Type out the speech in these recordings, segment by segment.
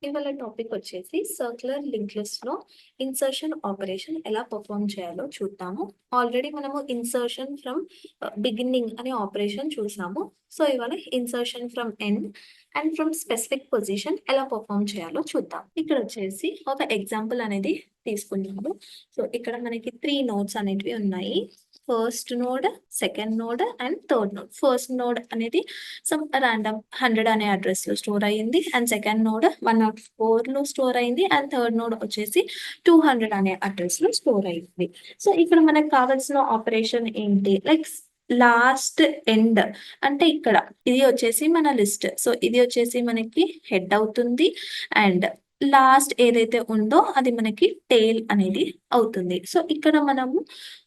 ఇవాళ టాపిక్ వచ్చేసి circular link list లో ఇన్సర్షన్ ఆపరేషన్ ఎలా పర్ఫామ్ చేయాలో చూద్దాము. ఆల్రెడీ మనము ఇన్సర్షన్ ఫ్రమ్ బిగినింగ్ అనే ఆపరేషన్ చూసాము. సో ఇవాళ insertion from end and from specific position ఎలా పర్ఫామ్ చేయాలో చూద్దాం. ఇక్కడ వచ్చేసి ఒక ఎగ్జాంపుల్ అనేది తీసుకున్నాము. సో ఇక్కడ మనకి 3 నోడ్స్ అనేటివి ఉన్నాయి. First node, second node and third node. First node అనేది సమ్ ర్యాండమ్ 100 అనే అడ్రస్ లో స్టోర్ అయ్యింది అండ్ సెకండ్ నోడ్ 104 లో స్టోర్ అయింది అండ్ థర్డ్ నోడ్ వచ్చేసి 200 అనే అడ్రస్ లో స్టోర్ అయింది. సో ఇక్కడ మనకు కావాల్సిన ఆపరేషన్ ఏంటి, లైక్ లాస్ట్ ఎండ్ అంటే ఇక్కడ ఇది వచ్చేసి మన లిస్ట్. సో ఇది వచ్చేసి మనకి హెడ్ అవుతుంది అండ్ లాస్ట్ ఏదైతే ఉందో అది మనకి టేల్ అనేది అవుతుంది. సో ఇక్కడ మనము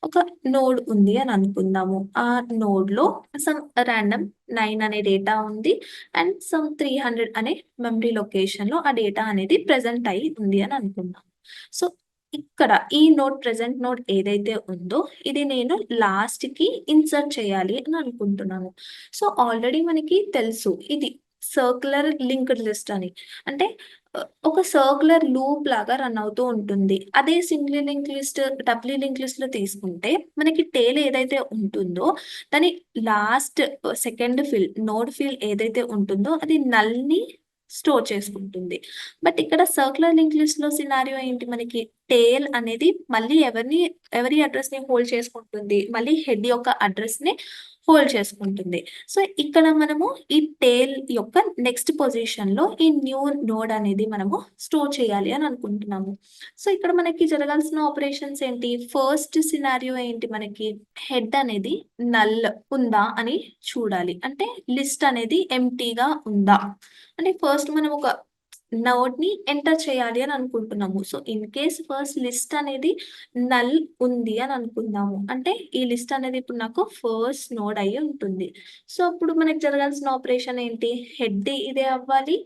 ఒక నోడ్ ఉంది అని అనుకుందాము. ఆ నోడ్ లో సమ్ ర్యాండమ్ 9 అనే డేటా ఉంది అండ్ సమ్ 300 అనే మెమరీ లొకేషన్ లో ఆ డేటా అనేది ప్రెజెంట్ అయి ఉంది అని అనుకుందాం. సో ఇక్కడ ఈ నోడ్ ప్రెజెంట్ నోడ్ ఏదైతే ఉందో ఇది నేను లాస్ట్ కి ఇన్సర్ట్ చేయాలి అని అనుకుంటున్నాను. సో ఆల్రెడీ మనకి తెలుసు ఇది సర్క్యులర్ లింక్డ్ లిస్ట్ అని. అంటే ఒక సర్క్యులర్ లూప్ లాగా రన్ అవుతూ ఉంటుంది. అదే single link list, doubly link list లో తీసుకుంటే మనకి టేల్ ఏదైతే ఉంటుందో దాని last second field node field ఏదైతే ఉంటుందో అది నల్ ని స్టోర్ చేసుకుంటుంది. బట్ ఇక్కడ సర్క్యులర్ లింక్ లిస్ట్ లో సినారియో ఏంటి, మనకి టేల్ అనేది మళ్ళీ ఎవరి అడ్రస్ ని హోల్డ్ చేసుకుంటుంది, మళ్ళీ హెడ్ యొక్క అడ్రస్ ని హోల్డ్ చేసుకుంటుంది. సో ఇక్కడ మనము ఈ టేల్ యొక్క నెక్స్ట్ పొజిషన్ లో ఈ న్యూ నోడ్ అనేది మనము స్టోర్ చేయాలి అని అనుకుంటున్నాము. సో ఇక్కడ మనకి జరగాల్సిన ఆపరేషన్స్ ఏంటి, ఫస్ట్ సినారియో ఏంటి, మనకి హెడ్ అనేది నల్ ఉందా అని చూడాలి. అంటే లిస్ట్ అనేది ఎంటీగా ఉందా అంటే ఫస్ట్ మనం ఒక నోడ్ ని ఎంటర్ చేయాలి అని అనుకుంటున్నాము. So in case first list అనేది నల్ ఉంది అని అనుకుందాము. అంటే ఈ లిస్ట్ అనేది ఇప్పుడు నాకు ఫస్ట్ నోడ్ అయ్యి ఉంటుంది. సో అప్పుడు మనకి జరగాల్సిన ఆపరేషన్ ఏంటి, హెడ్ ఇదే అవ్వాలి,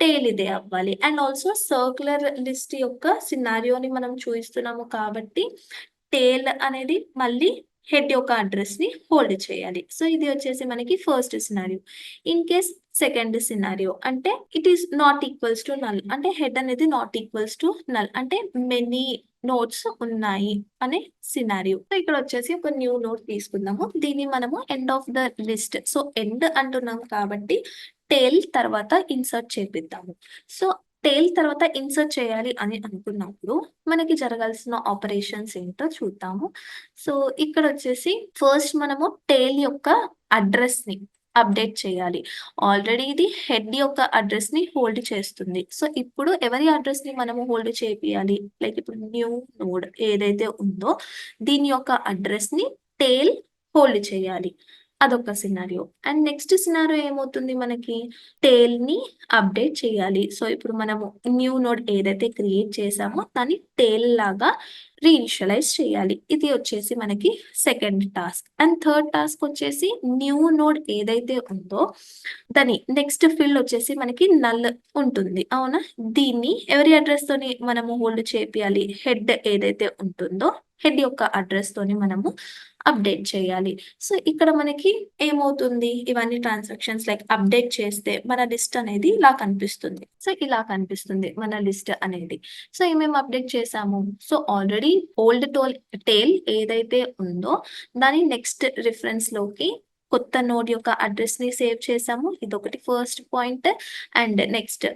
టేల్ ఇదే అవ్వాలి. అండ్ ఆల్సో సర్క్యులర్ లిస్ట్ యొక్క సినారియోని మనం చూపిస్తున్నాము కాబట్టి టేల్ అనేది మళ్ళీ హెడ్ యొక్క అడ్రస్ ని హోల్డ్ చేయాలి. సో ఇది వచ్చేసి మనకి first scenario. In case second scenario అంటే it is not equals to null, అంటే హెడ్ అనేది నాట్ ఈక్వల్స్ టు నల్, అంటే మెనీ నోట్స్ ఉన్నాయి అనే సినారియో. సో ఇక్కడ వచ్చేసి ఒక న్యూ నోట్ తీసుకుందాము. దీన్ని మనము end of the list, so end అంటున్నాం కాబట్టి టేల్ తర్వాత ఇన్సర్ట్ చేపిద్దాము. సో టేల్ తర్వాత ఇన్సర్ట్ చేయాలి అని అనుకున్నప్పుడు మనకి జరగాల్సిన ఆపరేషన్స్ ఏంటో చూద్దాము. సో ఇక్కడ వచ్చేసి ఫస్ట్ మనము టేల్ యొక్క అడ్రస్ ని అప్డేట్ చేయాలి. ఆల్రెడీ ఇది హెడ్ యొక్క అడ్రస్ ని హోల్డ్ చేస్తుంది. సో ఇప్పుడు ఎవరి అడ్రస్ ని మనము హోల్డ్ చేపియాలి, లైక్ ఇప్పుడు న్యూ నోడ్ ఏదైతే ఉందో దీని యొక్క అడ్రస్ ని టేల్ హోల్డ్ చేయాలి. అదొక సినారియో. అండ్ నెక్స్ట్ సినారియో ఏమవుతుంది, మనకి టేల్ ని అప్డేట్ చేయాలి. సో ఇప్పుడు మనము న్యూ నోడ్ ఏదైతే క్రియేట్ చేసామో దాన్ని టేల్ లాగా రీఇనిషియలైజ్ చేయాలి. ఇది వచ్చేసి మనకి second task. And third task వచ్చేసి న్యూ నోడ్ ఏదైతే ఉందో దాని నెక్స్ట్ ఫీల్డ్ వచ్చేసి మనకి నల్ ఉంటుంది, అవునా. దీన్ని ఎవరి అడ్రస్ తోని మనము హోల్డ్ చేపియాలి, హెడ్ ఏదైతే ఉంటుందో హెడ్ యొక్క అడ్రస్ తోని మనము అప్డేట్ చేయాలి. సో ఇక్కడ మనకి ఏమవుతుంది, ఇవన్నీ ట్రాన్సాక్షన్స్ లైక్ అప్డేట్ చేస్తే మన లిస్ట్ అనేది ఇలా కనిపిస్తుంది. సో ఇలా కనిపిస్తుంది మన లిస్ట్ అనేది. సో ఏమేమి అప్డేట్ చేసాము, సో ఆల్రెడీ ఓల్డ్ టేల్ ఏదైతే ఉందో దాని నెక్స్ట్ రిఫరెన్స్ లోకి కొత్త నోడ్ యొక్క అడ్రస్ ని సేవ్ చేసాము. ఇదొకటి first point. And next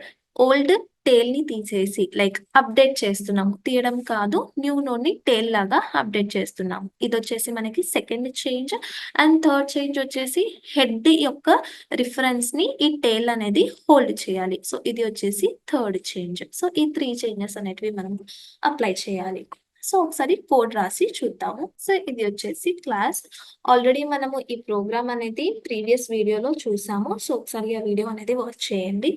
old tail ని తీసేసి లైక్ అప్డేట్ చేస్తున్నాము, తీయడం కాదు, న్యూ నోడ్ ని టేల్ లాగా అప్డేట్ చేస్తున్నాము. ఇది వచ్చేసి మనకి second change. And third change వచ్చేసి హెడ్ యొక్క రిఫరెన్స్ ని ఈ టేల్ అనేది హోల్డ్ చేయాలి. సో ఇది వచ్చేసి థర్డ్ చేంజ్. సో ఈ 3 చేంజెస్ అనేటివి మనం అప్లై చేయాలి. సో ఒకసారి కోడ్ రాసి చూద్దాము. సో ఇది వచ్చేసి క్లాస్. ఆల్రెడీ మనము ఈ ప్రోగ్రామ్ అనేది ప్రీవియస్ వీడియోలో చూసాము. సో ఒకసారి ఆ వీడియో అనేది వాచ్ చేయండి.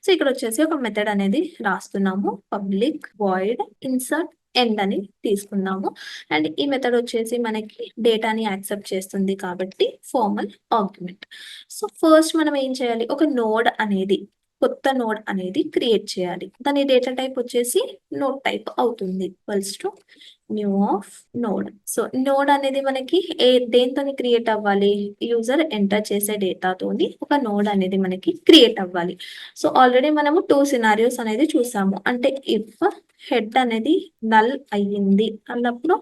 సో ఇక్కడ వచ్చేసి ఒక మెథడ్ అనేది రాస్తున్నాము, పబ్లిక్ వాయిడ్ ఇన్సర్ట్ ఎండ్ అని తీసుకున్నాము. అండ్ ఈ మెథడ్ వచ్చేసి మనకి డేటాని యాక్సెప్ట్ చేస్తుంది కాబట్టి ఫార్మల్ ఆర్గ్యుమెంట్. సో ఫస్ట్ మనం ఏం చేయాలి, ఒక నోడ్ అనేది కొత్త నోడ్ అనేది క్రియేట్ చేయాలి. దాని డేటా టైప్ వచ్చేసి నోడ్ టైప్ అవుతుంది. Equals to new of node. So node అనేది మనకి దేంతోని క్రియేట్ అవ్వాలి, యూజర్ ఎంటర్ చేసే డేటాతోని ఒక నోడ్ అనేది మనకి క్రియేట్ అవ్వాలి. సో ఆల్రెడీ మనము 2 సినారియోస్ అనేది చూసాము. అంటే ఇఫ్ హెడ్ అనేది నల్ అయ్యింది అన్నప్పుడు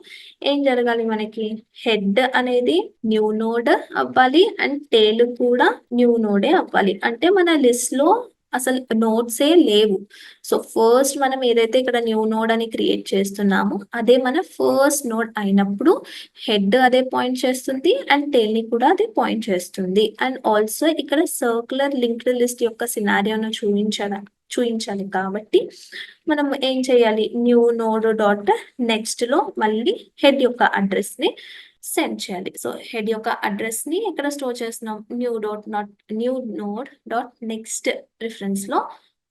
ఏం జరగాలి, మనకి హెడ్ అనేది న్యూ నోడ్ అవ్వాలి అండ్ టేల్ కూడా న్యూ నోడే అవ్వాలి. అంటే మన లిస్ట్ లో అసలు నోడ్సే లేవు. సో ఫస్ట్ మనం ఏదైతే ఇక్కడ న్యూ నోడ్ అని క్రియేట్ చేస్తున్నామో అదే మన ఫస్ట్ నోడ్ అయినప్పుడు హెడ్ అదే పాయింట్ చేస్తుంది అండ్ టేల్ ని కూడా అదే పాయింట్ చేస్తుంది. అండ్ ఆల్సో ఇక్కడ సర్క్యులర్ లింక్డ్ లిస్ట్ యొక్క సినారియోను చూపించాలి కాబట్టి మనం ఏం చేయాలి, న్యూ నోడ్ డాట్ నెక్స్ట్ లో మళ్ళీ హెడ్ యొక్క అడ్రస్ ని సెండ్ చేయాలి. సో హెడ్ యొక్క అడ్రస్ ని ఎక్కడ స్టోర్ చేస్తున్నాం, new node dot next reference లో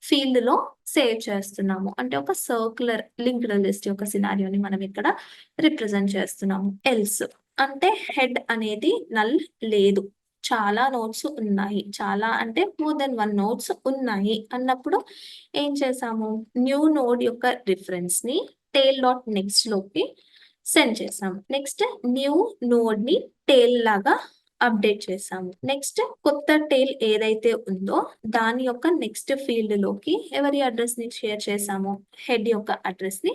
ఫీల్డ్ లో సేవ్ చేస్తున్నాము. అంటే ఒక సర్క్యులర్ లింక్డ్ లిస్ట్ యొక్క సినారియోని మనం ఇక్కడ రిప్రజెంట్ చేస్తున్నాము. ఎల్స్ అంటే హెడ్ అనేది నల్ లేదు, చాలా నోట్స్ ఉన్నాయి, చాలా అంటే మోర్ దెన్ 1 నోట్స్ ఉన్నాయి అన్నప్పుడు ఏం చేసాము, న్యూ నోడ్ యొక్క రిఫరెన్స్ ని టేల్ డాట్ నెక్స్ట్ లోకి సెండ్ చేసాము. నెక్స్ట్ న్యూ నోడ్ ని టేల్ లాగా అప్డేట్ చేసాము. నెక్స్ట్ కొత్త టేల్ ఏదైతే ఉందో దాని యొక్క నెక్స్ట్ ఫీల్డ్ లోకి ఎవరి అడ్రస్ ని షేర్ చేసాము, హెడ్ యొక్క అడ్రస్ ని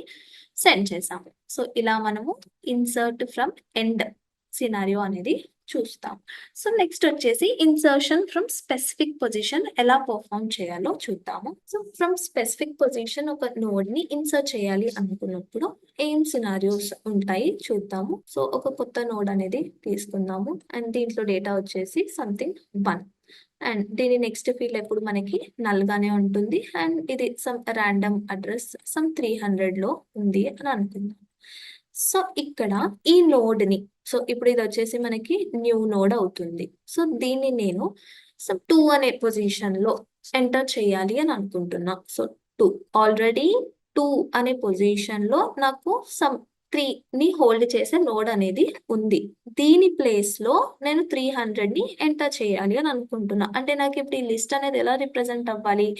సెండ్ చేసాము. సో ఇలా మనము ఇన్సర్ట్ ఫ్రమ్ ఎండ్ సినారియో అనేది చూస్తాం. సో నెక్స్ట్ వచ్చేసి ఇన్సర్షన్ ఫ్రమ్ స్పెసిఫిక్ పొజిషన్ ఎలా పర్ఫామ్ చేయాలో చూద్దాము. సో ఫ్రమ్ స్పెసిఫిక్ పొజిషన్ ఒక నోడ్ ని ఇన్సర్ట్ చేయాలి అనుకున్నప్పుడు ఏం సినారియోస్ ఉంటాయి చూద్దాము. సో ఒక కొత్త నోడ్ అనేది తీసుకుందాము అండ్ దీంట్లో డేటా వచ్చేసి సంథింగ్ 1 అండ్ దీని నెక్స్ట్ ఫీల్డ్ ఎప్పుడు మనకి నల్ గానే ఉంటుంది అండ్ ఇది సమ్ ర్యాండమ్ అడ్రస్ సమ్ 300 లో ఉంది అని అనుకుందాం. సో ఇక్కడ ఈ నోడ్ ని, సో ఇప్పుడు ఇది వచ్చేసి మనకి న్యూ నోడ్ అవుతుంది. సో దీన్ని నేను 2 అనే పొజిషన్ లో ఎంటర్ చేయాలి అని అనుకుంటున్నా. సో 2 ఆల్రెడీ 2 అనే పొజిషన్ లో నాకు సమ్ 3 ని హోల్డ్ చేసే నోడ్ అనేది ఉంది. దీని ప్లేస్ లో నేను 300 ని ఎంటర్ చేయాలి అని అనుకుంటున్నా. అంటే నాకు ఇప్పుడు ఈ లిస్ట్ అనేది ఎలా రిప్రజెంట్ అవ్వాలి,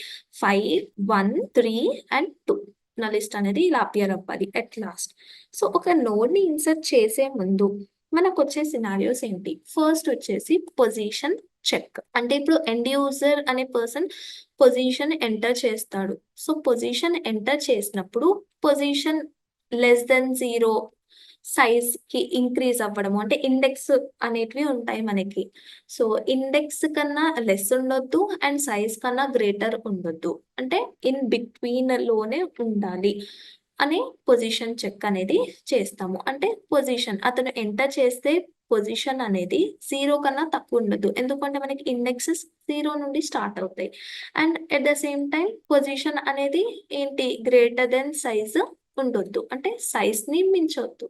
5 1 3 అండ్ 2 నా లిస్ట్ అనేది ఇలా అపియర్ అవ్వాలి ఎట్ లాస్ట్. సో ఒక నోడ్ ని ఇన్సర్ట్ చేసే ముందు మనకు వచ్చే సినారియోస్ ఏంటి, ఫస్ట్ వచ్చేసి పొజిషన్ చెక్. అంటే ఇప్పుడు ఎండ్ యూజర్ అనే పర్సన్ పొజిషన్ ఎంటర్ చేస్తాడు. సో పొజిషన్ ఎంటర్ చేసినప్పుడు పొజిషన్ లెస్ దెన్ 0 సైజ్ కి ఇంక్రీజ్ అవ్వడము, అంటే ఇండెక్స్ అనేటివి ఉంటాయి మనకి. సో ఇండెక్స్ కన్నా లెస్ ఉండొద్దు అండ్ సైజ్ కన్నా గ్రేటర్ ఉండొద్దు, అంటే ఇన్ బిట్వీన్ లోనే ఉండాలి అనే పొజిషన్ చెక్ అనేది చేస్తాము. అంటే పొజిషన్ అతను ఎంటర్ చేస్తే పొజిషన్ అనేది 0 కన్నా తక్కువ ఉండదు, ఎందుకంటే మనకి ఇండెక్సెస్ 0 నుండి స్టార్ట్ అవుతాయి. And at the same time position అనేది ఏంటి, గ్రేటర్ దెన్ సైజ్ ఉండొద్దు, అంటే సైజ్ ని మించొద్దు.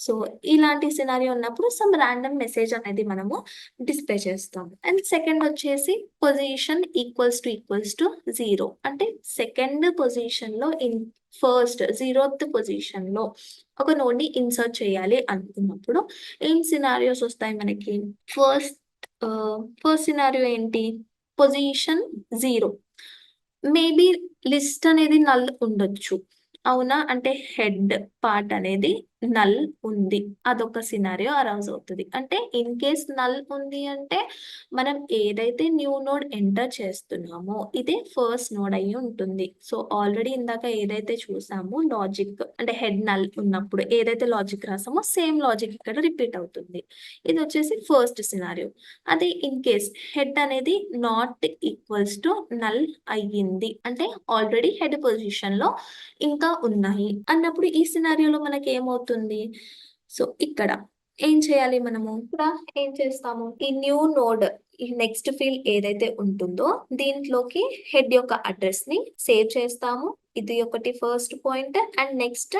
సో ఇలాంటి సినారియో ఉన్నప్పుడు సమ్ ర్యాండమ్ మెసేజ్ అనేది మనము డిస్ప్లే చేస్తాం. అండ్ సెకండ్ వచ్చేసి పొజిషన్ ఈక్వల్స్ టు 0, అంటే సెకండ్ పొజిషన్ లో ఫస్ట్ 0th పొజిషన్ లో ఒక నోడ్ ని ఇన్సర్ట్ చేయాలి అనుకున్నప్పుడు ఏం సినారియోస్ వస్తాయి మనకి, ఫస్ట్ సినారియో ఏంటి, పొజిషన్ 0, మేబీ లిస్ట్ అనేది నల్ ఉండొచ్చు, అవునా, అంటే హెడ్ పార్ట్ అనేది నల్ ఉంది, అదొక సినారియో అరైజ్ అవుతుంది. అంటే ఇన్ కేస్ నల్ ఉంది అంటే మనం ఏదైతే న్యూ నోడ్ ఎంటర్ చేస్తున్నామో ఇదే ఫస్ట్ నోడ్ అయ్యి ఉంటుంది. సో ఆల్రెడీ ఇందాక ఏదైతే చూసామో లాజిక్, అంటే హెడ్ నల్ ఉన్నప్పుడు ఏదైతే లాజిక్ రాసామో సేమ్ లాజిక్ ఇక్కడ రిపీట్ అవుతుంది. ఇది వచ్చేసి ఫస్ట్ సినారియో. అదే ఇన్ కేస్ హెడ్ అనేది నాట్ ఈక్వల్స్ టు నల్ అయ్యింది, అంటే ఆల్రెడీ హెడ్ పొజిషన్ లో ఇంకా ఉన్నాయి అన్నప్పుడు ఈ సినారియోలో మనకి ఏమవుతుంది, సో ఇక్కడ ఏం చేయాలి, మనము ఇక్కడ ఏం చేస్తాము, ఈ న్యూ నోడ్ ఈ నెక్స్ట్ ఫీల్డ్ ఏదైతే ఉంటుందో దీంట్లోకి హెడ్ యొక్క అడ్రస్ ని సేవ్ చేస్తాము. ఇది ఒకటి ఫస్ట్ పాయింట్. అండ్ నెక్స్ట్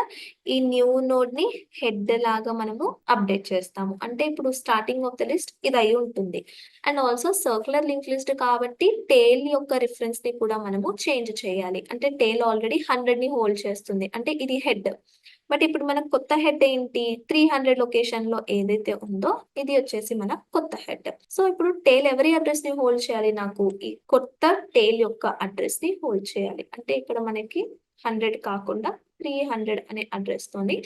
ఈ న్యూ నోడ్ ని హెడ్ లాగా మనము అప్డేట్ చేస్తాము. అంటే ఇప్పుడు స్టార్టింగ్ ఆఫ్ ద లిస్ట్ ఇది అయి ఉంటుంది. And also circular link list కాబట్టి టేల్ యొక్క రిఫరెన్స్ ని కూడా మనము చేంజ్ చేయాలి. అంటే టేల్ ఆల్రెడీ 100 ని హోల్డ్ చేస్తుంది, అంటే ఇది హెడ్. బట్ ఇప్పుడు మన కొత్త హెడ్ ఏంటి 300 లొకేషన్ లో ఏదైతే ఉందో ఇది వచ్చేసి మన కొత్త హెడ్. సో ఇప్పుడు టేల్ ఎవరి అడ్రస్ ని హోల్డ్ చేయాలి, నాకు ఈ కొత్త టేల్ యొక్క అడ్రస్ ని హోల్డ్ చేయాలి. అంటే ఇక్కడ మనకి 100 కాకుండా 300 అనే అడ్రస్ తోని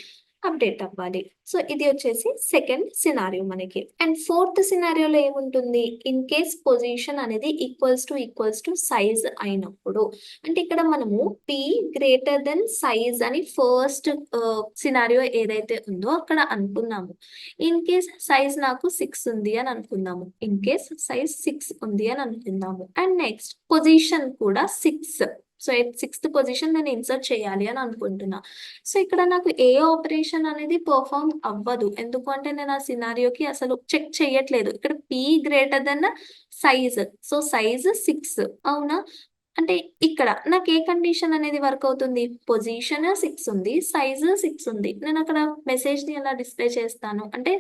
అప్డేట్ అవ్వాలి. సో ఇది వచ్చేసి సెకండ్ సినారియో మనకి. అండ్ ఫోర్త్ సినారియోలో ఏముంటుంది, ఇన్ కేస్ పొజిషన్ అనేది ఈక్వల్స్ టు సైజ్ అయినప్పుడు, అంటే ఇక్కడ మనము p గ్రేటర్ దెన్ సైజ్ అని ఫస్ట్ సినారియో ఏదైతే ఉందో అక్కడ అనుకున్నాము. ఇన్ కేస్ సైజ్ నాకు 6 ఉంది అని అనుకుందాము. ఇన్ కేస్ సైజ్ 6 ఉంది అని అనుకుందాము. అండ్ నెక్స్ట్ పొజిషన్ కూడా 6. సో 6th పొజిషన్ నేను ఇన్సర్ట్ చేయాలి అని అనుకుంటున్నా. సో ఇక్కడ నాకు ఏ ఆపరేషన్ అనేది పర్ఫార్మ్ అవ్వదు. ఎందుకు అంటే నేను ఆ సినారియోకి అసలు చెక్ చేయట్లేదు. ఇక్కడ p greater than size. So size 6 అవునా? అంటే ఇక్కడ నాకు ఏ కండిషన్ అనేది వర్క్ అవుతుంది, పొజిషన్ 6 ఉంది, సైజ్ 6 ఉంది. నేను అక్కడ మెసేజ్ ని ఎలా డిస్ప్లే చేస్తాను అంటే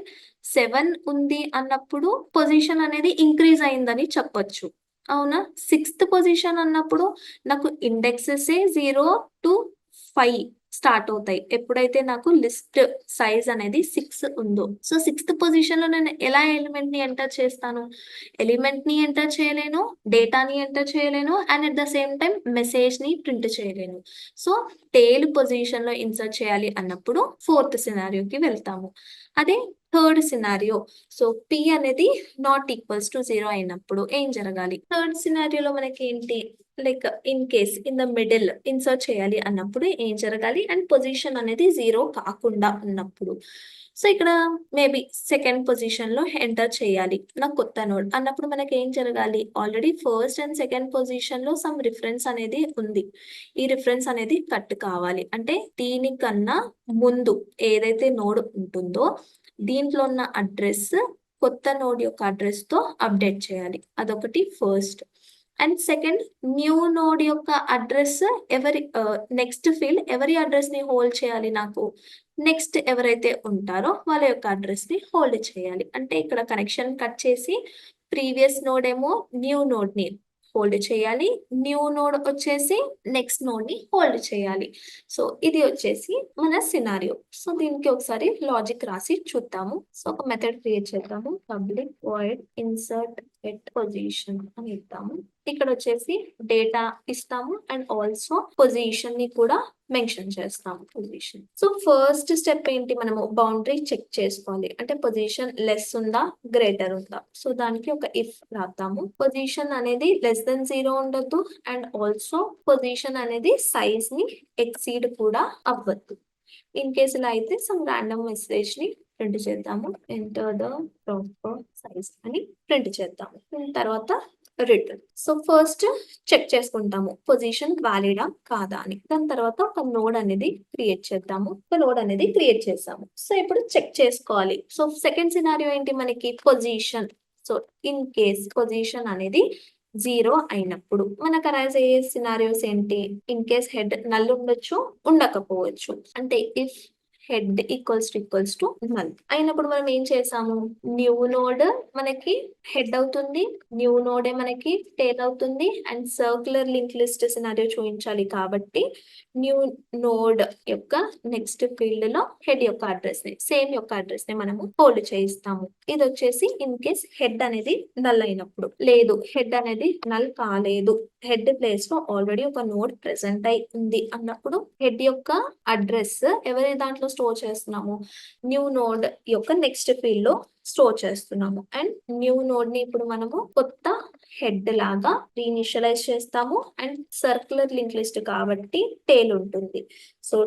7 ఉంది అన్నప్పుడు పొజిషన్ అనేది ఇంక్రీజ్ అయిందని చెప్పొచ్చు. అవునా? 6th పొజిషన్ అన్నప్పుడు నాకు ఇండెక్సెస్ 0 to 5 స్టార్ట్ అవుతాయి. ఎప్పుడైతే నాకు లిస్ట్ సైజ్ అనేది 6 ఉందో. సో 6th పొజిషన్ లో నేను ఎలా ఎలిమెంట్ ని ఎంటర్ చేస్తాను, ఎలిమెంట్ ని ఎంటర్ చేయలేను, డేటాని ఎంటర్ చేయలేను, and at the same time message ని ప్రింట్ చేయలేను. సో టేల్ పొజిషన్ లో ఇన్సర్ట్ చేయాలి అన్నప్పుడు ఫోర్త్ సినారియోకి వెళ్తాము. అదే థర్డ్ సినారియో. సో p అనేది నాట్ ఈక్వల్స్ టు 0 అయినప్పుడు ఏం జరగాలి, థర్డ్ సినారియోలో మనకి ఏంటి, like in case in the middle insert చేయాలి అన్నప్పుడు ఏం జరగాలి, అండ్ పొజిషన్ అనేది 0 కాకుండా ఉన్నప్పుడు. సో ఇక్కడ మేబీ సెకండ్ పొజిషన్ లో ఎంటర్ చేయాలి నా కొత్త నోడ్ అన్నప్పుడు మనకి ఏం జరగాలి, already first and second position లో సమ్ రిఫరెన్స్ అనేది ఉంది. ఈ రిఫరెన్స్ అనేది కట్ కావాలి. అంటే దీనికన్నా ముందు ఏదైతే నోడ్ ఉంటుందో దీంట్లో ఉన్న అడ్రస్ కొత్త నోడ్ యొక్క అడ్రస్ తో అప్డేట్ చేయాలి. అదొకటి first. And second, new node యొక్క అడ్రస్ ఎవరి నెక్స్ట్ ఫీల్డ్ ఎవరి అడ్రస్ ని హోల్డ్ చేయాలి, నాకు నెక్స్ట్ ఎవరైతే ఉంటారో వాళ్ళ యొక్క అడ్రస్ ని హోల్డ్ చేయాలి. అంటే ఇక్కడ కనెక్షన్ కట్ చేసి ప్రీవియస్ నోడ్ ఏమో న్యూ నోడ్ ని హోల్డ్ చేయాలి, న్యూ నోడ్ వచ్చేసి నెక్స్ట్ నోడ్ ని హోల్డ్ చేయాలి. సో ఇది వచ్చేసి మన సినారియో. సో దీనికి ఒకసారి లాజిక్ రాసి చూద్దాము. సో ఒక మెథడ్ క్రియేట్ చేద్దాము. Public void insert at position అని ఇద్దాము. ఇక్కడ వచ్చేసి డేటా ఇస్తాము అండ్ ఆల్సో పొజిషన్ ని కూడా మెన్షన్ చేస్తాము. పొజిషన్. సో ఫస్ట్ స్టెప్ ఏంటి, మనము బౌండరీ చెక్ చేసుకోవాలి. అంటే పొజిషన్ లెస్ ఉందా గ్రేటర్ ఉందా. సో దానికి ఒక ఇఫ్ రాద్దాము. పొజిషన్ అనేది లెస్ దెన్ 0 ఉండొద్దు అండ్ ఆల్సో పొజిషన్ అనేది సైజ్ ని ఎక్సీడ్ కూడా అవ్వద్దు. ఇన్ కేసు ఇలా అయితే సమ్ ర్యాండమ్ మెసేజ్ ని ప్రింట్ చేద్దాము. ఎంటర్ ద ప్రాపర్ సైజ్ అని ప్రింట్ చేద్దాము. తర్వాత రిటర్న్. సో ఫస్ట్ చెక్ చేసుకుంటాము పొజిషన్ వ్యాలిడా కాదా అని. దాని తర్వాత ఒక నోడ్ అనేది క్రియేట్ చేద్దాము. ఒక నోడ్ అనేది క్రియేట్ చేసాము. సో ఇప్పుడు చెక్ చేసుకోవాలి. సో సెకండ్ సినారియో ఏంటి మనకి, position. So in case position అనేది 0 అయినప్పుడు మనకు అరైజ్ అయ్యే సినారియోస్ ఏంటి, ఇన్ కేస్ హెడ్ నల్ ఉండొచ్చు, ఉండకపోవచ్చు. అంటే if head equals to null అయినప్పుడు మనం ఏం చేసాము, న్యూ నోడ్ మనకి హెడ్ అవుతుంది, న్యూ నోడే మనకి టేల్ అవుతుంది, and circular link list scenario చూపించాలి కాబట్టి న్యూ నోడ్ యొక్క నెక్స్ట్ ఫీల్డ్ లో హెడ్ యొక్క అడ్రస్ ని సేమ్ యొక్క అడ్రస్ ని మనము హోల్డ్ చేయిస్తాము. ఇది వచ్చేసి ఇన్ కేస్ హెడ్ అనేది నల్ అయినప్పుడు. లేదు హెడ్ అనేది నల్ కాలేదు, హెడ్ ప్లేస్ లో ఆల్రెడీ ఒక నోడ్ ప్రెసెంట్ అయి ఉంది అన్నప్పుడు హెడ్ యొక్క అడ్రస్ ఎవరి దాంట్లో స్టోర్ చేస్తున్నాము, న్యూ నోడ్ యొక్క నెక్స్ట్ ఫీల్డ్ లో స్టోర్ చేస్తున్నాము. అండ్ న్యూ నోడ్ ని ఇప్పుడు మనము కొత్త హెడ్ లాగా రీఇనిషియలైజ్ చేస్తాము. అండ్ సర్క్యులర్ లింక్ లిస్ట్ కాబట్టి టేల్ ఉంటుంది. సో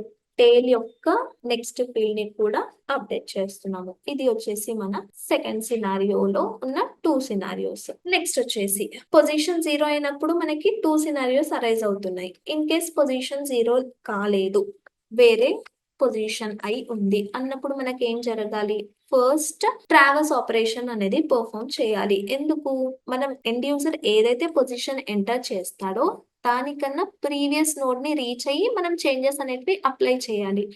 టేల్ యొక్క నెక్స్ట్ ఫీల్డ్ ని కూడా అప్డేట్ చేస్తున్నాము. ఇది వచ్చేసి మన సెకండ్ సినారియోలో ఉన్న 2 సినారియోస్. నెక్స్ట్ వచ్చేసి పొజిషన్ 0 అయినప్పుడు మనకి 2 సినారియోస్ అరైజ్ అవుతున్నాయి. ఇన్ కేస్ పొజిషన్ 0 కాలేదు, వేరే పొజిషన్ అయి ఉంది అన్నప్పుడు మనకి ఏం జరగాలి, ఫస్ట్ ట్రావర్స్ ఆపరేషన్ అనేది పర్ఫామ్ చేయాలి. ఎందుకు, మనం ఎండ్ యూజర్ ఏదైతే పొజిషన్ ఎంటర్ చేస్తాడో దానికన్నా ప్రీవియస్ నోడ్ ని రీచ్ అయ్యి మనం చేంజెస్ అనేవి అప్లై చేయాలి.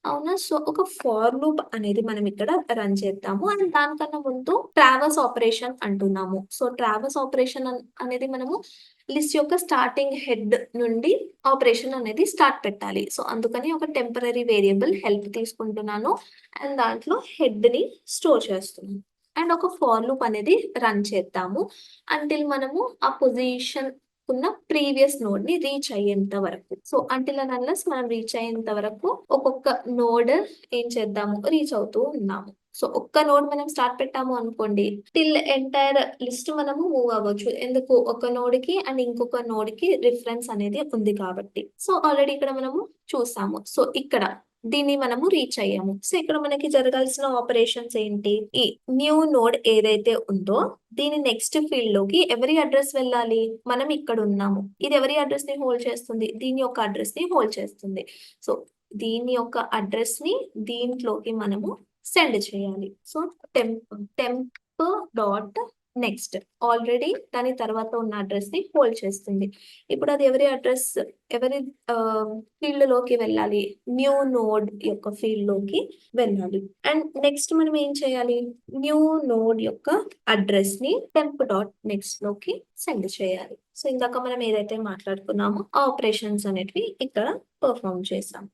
అవునా? సో, ఒక ఫార్ లూప్ అనేది మనం ఇక్కడ రన్ చేద్దాము. అండ్ దానికన్నా ముందు ట్రావర్స్ ఆపరేషన్ అంటున్నాము. సో, ట్రావర్స్ ఆపరేషన్ అనేది మనము లిస్ట్ యొక్క స్టార్టింగ్ హెడ్ నుండి ఆపరేషన్ అనేది స్టార్ట్ పెట్టాలి. సో, అందుకని ఒక టెంపరరీ వేరియబుల్ హెల్ప్ తీసుకుంటున్నాను. అండ్ దాంట్లో హెడ్‌ని స్టోర్ చేస్తున్నాను. అండ్ ఒక ఫార్ లూప్ అనేది రన్ చేద్దాము. అంటిల్ మనము ఆ పొజిషన్ ఉన్న ప్రీవియస్ నోడ్‌ని రీచ్ అయ్యేంత వరకు. సో, అంటిల్ అండ్ అన్లెస్ మనం రీచ్ అయ్యేంత వరకు ఒక్కొక్క నోడ్ ఏం చేద్దాము రీచ్ అవుతూ ఉన్నాము. సో, ఒక్క నోడ్ మనం స్టార్ట్ పెట్టాము అనుకోండి. టిల్ ఎంటైర్ లిస్ట్ మనము మూవ్ అవ్వచ్చు. ఎందుకు? ఒక నోడ్‌కి అండ్ ఇంకొక నోడ్‌కి రిఫరెన్స్ అనేది ఉంది కాబట్టి. సో, ఆల్రెడీ ఇక్కడ మనము చూసాము. సో, ఇక్కడ దీన్ని మనము రీచ్ అయ్యాము. సో, ఇక్కడ మనకి జరగాల్సిన ఆపరేషన్స్ ఏంటి? ఈ న్యూ నోడ్ ఏదైతే ఉందో దీని నెక్స్ట్ ఫీల్డ్ లోకి ఎవరి అడ్రస్ వెళ్ళాలి? మనం ఇక్కడ ఉన్నాము. ఇది ఎవరి అడ్రస్ ని హోల్డ్ చేస్తుంది? దీని యొక్క అడ్రస్ ని హోల్డ్ చేస్తుంది. సో, దీని యొక్క అడ్రస్ ని దీంట్లోకి మనము సెండ్ చేయాలి. So, temp dot next already దాని తర్వాత ఉన్న అడ్రస్ ని హోల్డ్ చేస్తుంది. ఇప్పుడు అది ఎవరి అడ్రస్ ఎవరి ఫీల్డ్ లోకి వెళ్ళాలి? న్యూ నోడ్ యొక్క ఫీల్డ్ లోకి వెళ్ళాలి. అండ్ నెక్స్ట్ మనం ఏం చేయాలి? న్యూ నోడ్ యొక్క అడ్రస్ ని టెంప్ డాట్ నెక్స్ట్ లోకి సెండ్ చేయాలి. సో, ఇందాక మనం ఏదైతే మాట్లాడుకున్నామో ఆ ఆపరేషన్స్ అనేటివి ఇక్కడ పర్ఫామ్ చేసాం.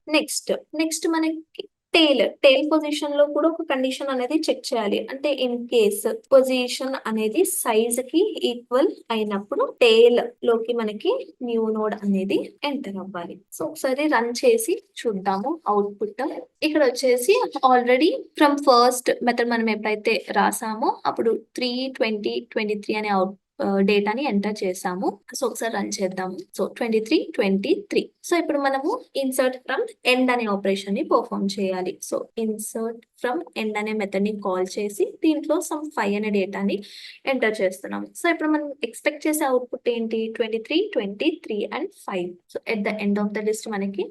నెక్స్ట్ మనకి టేల్ పొజిషన్ లో కూడా ఒక కండిషన్ అనేది చెక్ చేయాలి. అంటే ఇన్ కేస్ పొజిషన్ అనేది సైజ్ కి ఈక్వల్ అయినప్పుడు టేల్ లోకి మనకి న్యూ నోడ్ అనేది ఎంటర్ అవ్వాలి. సో, ఒకసారి రన్ చేసి చూద్దాము అవుట్పుట్. ఇక్కడ వచ్చేసి ఆల్రెడీ ఫ్రమ్ ఫస్ట్ మెథడ్ మనం ఎప్పుడైతే రాసామో అప్పుడు 3, 20, 23 అనే డేటాని ఎంటర్ చేసాము. సో, ఒకసారి రన్ చేద్దాము. సో, 23, 23. సో, ఇప్పుడు మనము ఇన్సర్ట్ ఫ్రమ్ ఎండ్ అనే ఆపరేషన్ ని పర్ఫామ్ చేయాలి. సో, ఇన్సర్ట్ ఫ్రమ్ ఎండ్ అనే మెథడ్ ని కాల్ చేసి దీంట్లో సమ్ 5 అనే డేటాని ఎంటర్ చేస్తున్నాము. సో, ఇప్పుడు మనం ఎక్స్పెక్ట్ చేసే అవుట్పుట్ ఏంటి? 23, 23 and 5. So, at the end of the list మనకి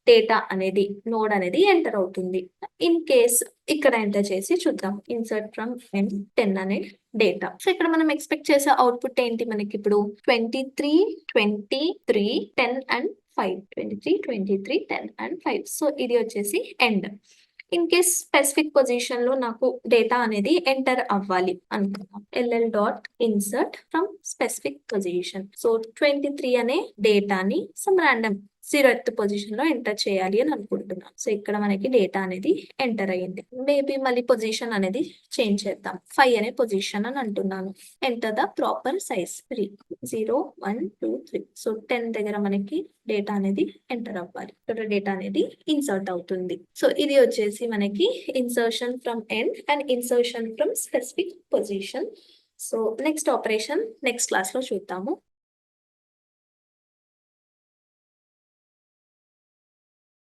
డేటా అనేది నోడ్ అనేది ఎంటర్ అవుతుంది. ఇన్ కేస్ ఇక్కడ ఎంటర్ చేసి చూద్దాం. ఇన్సర్ట్ ఫ్రమ్ ఎండ్ 10 అనే డేటా. సో, ఇక్కడ మనం ఎక్స్పెక్ట్ చేసే అవుట్పుట్ ఏంటి మనకి ఇప్పుడు? 23, 23, 10 అండ్ 5. 23, 23, 10 అండ్ 5. సో, ఇది వచ్చేసి end. In case specific position లో నాకు డేటా అనేది ఎంటర్ అవ్వాలి అనుకుందాం. ll.insert from specific position. So, 23 అనే డేటాని సమ్ ర్యాండమ్ 0th పొజిషన్ లో ఎంటర్ చేయాలి అని అనుకుంటున్నాం. సో, ఇక్కడ మనకి డేటా అనేది ఎంటర్ అయ్యింది. మేబీ మళ్ళీ పొజిషన్ అనేది చేంజ్ చేద్దాం. 5 అనే పొజిషన్ అని అంటున్నాను. Enter the proper size 3. 0, 1, 2, 3. So, 10 దగ్గర మనకి డేటా అనేది ఎంటర్ అవ్వాలి. ఇక్కడ డేటా అనేది ఇన్సర్ట్ అవుతుంది. సో, ఇది వచ్చేసి మనకి insertion from end and insertion from specific position. So, next operation next class లో చూద్దాము.